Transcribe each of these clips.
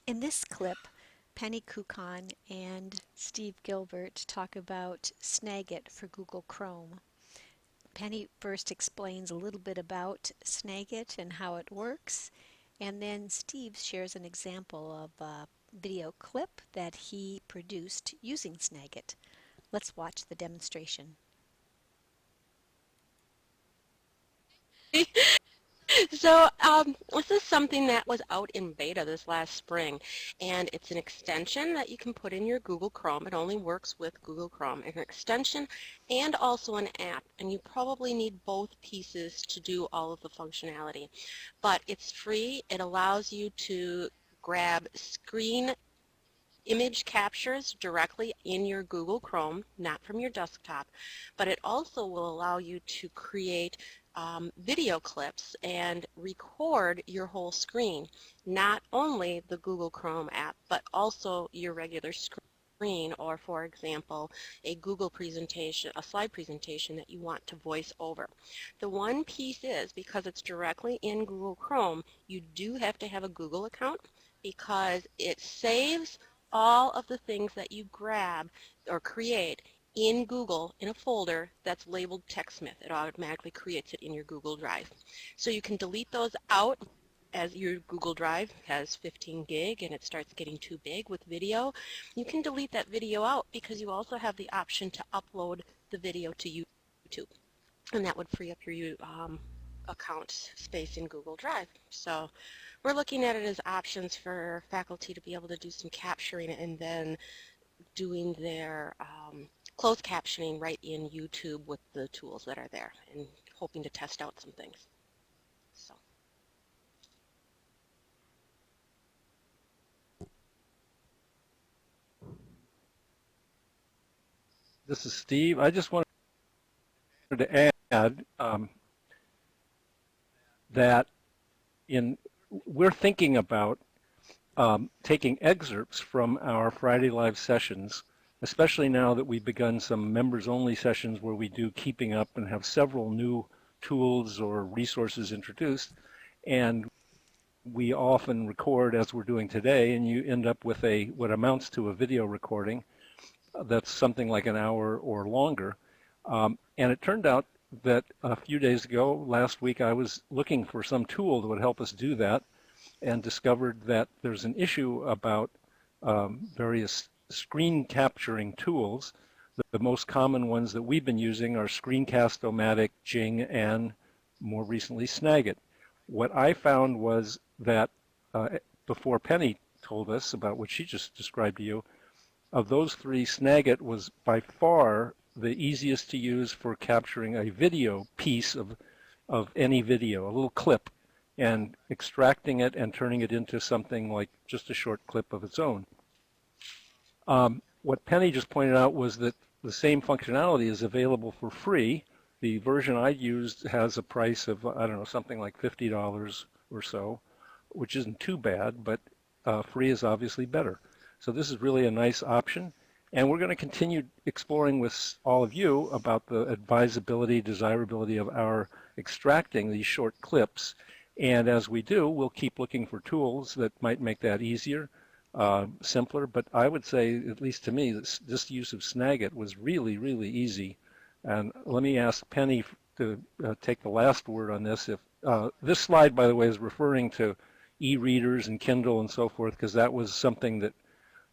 In this clip, Penny Kuckkahn and Steve Gilbert talk about Snagit for Google Chrome. Penny first explains a little bit about Snagit and how it works, and then Steve shares an example of a video clip that he produced using Snagit. Let's watch the demonstration. This is something that was out in beta this last spring, and it's an extension that you can put in your Google Chrome. It only works with Google Chrome. It's an extension and also an app, and you probably need both pieces to do all of the functionality. But it's free. It allows you to grab screen image captures directly in your Google Chrome, not from your desktop, but it also will allow you to create video clips and record your whole screen, not only the Google Chrome app, but also your regular screen, or for example, a Google presentation, a slide presentation that you want to voice over. The one piece is, because it's directly in Google Chrome, you do have to have a Google account because it saves all of the things that you grab or create in Google in a folder that's labeled TechSmith. It automatically creates it in your Google Drive. So you can delete those out as your Google Drive has 15 gig and it starts getting too big with video. You can delete that video out because you also have the option to upload the video to YouTube, and that would free up your account space in Google Drive. So we're looking at it as options for faculty to be able to do some capturing and then doing their closed captioning right in YouTube with the tools that are there, and hoping to test out some things. So. This is Steve. I just wanted to add that we're thinking about taking excerpts from our Friday Live sessions, especially now that we've begun some members-only sessions where we do keeping up and have several new tools or resources introduced, and we often record as we're doing today, and you end up with what amounts to a video recording that's something like an hour or longer. And it turned out that a few days ago, last week, I was looking for some tool that would help us do that, and discovered that there's an issue about various screen capturing tools. The most common ones that we've been using are Screencast-O-Matic, Jing, and more recently Snagit. What I found was that before Penny told us about what she just described to you, of those three, Snagit was by far the easiest to use for capturing a video piece of any video, a little clip, and extracting it and turning it into something like just a short clip of its own. What Penny just pointed out was that the same functionality is available for free. The version I used has a price of, I don't know, something like $50 or so, which isn't too bad, but free is obviously better. So this is really a nice option, and we're going to continue exploring with all of you about the advisability, desirability of our extracting these short clips. And as we do, we'll keep looking for tools that might make that easier, simpler. But I would say, at least to me, this use of Snagit was really, really easy. And let me ask Penny to take the last word on this. If this slide, by the way, is referring to e-readers and Kindle and so forth, because that was something that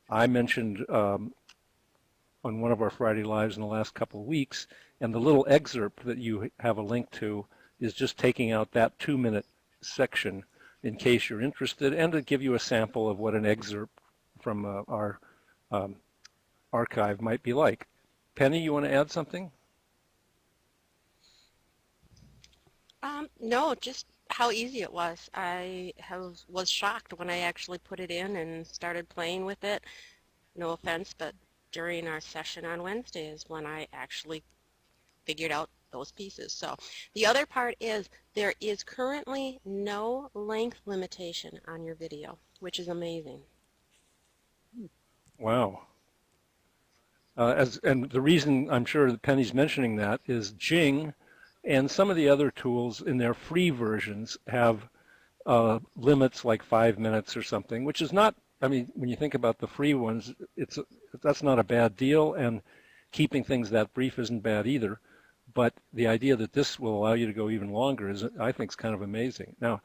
I mentioned on one of our Friday Lives in the last couple of weeks. And the little excerpt that you have a link to is just taking out that 2-minute section in case you're interested, and to give you a sample of what an excerpt from our archive might be like. Penny, you want to add something? No, just how easy it was. I was shocked when I actually put it in and started playing with it. No offense, but during our session on Wednesday is when I actually figured out those pieces. So the other part is there is currently no length limitation on your video, which is amazing. Wow. And the reason I'm sure that Penny's mentioning that is Jing and some of the other tools in their free versions have limits like 5 minutes or something, which is not I mean, when you think about the free ones, that's not a bad deal, and keeping things that brief isn't bad either. But the idea that this will allow you to go even longer is, I think, is kind of amazing. Now,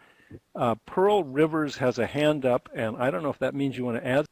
Pearl Rivers has a hand up, and I don't know if that means you want to add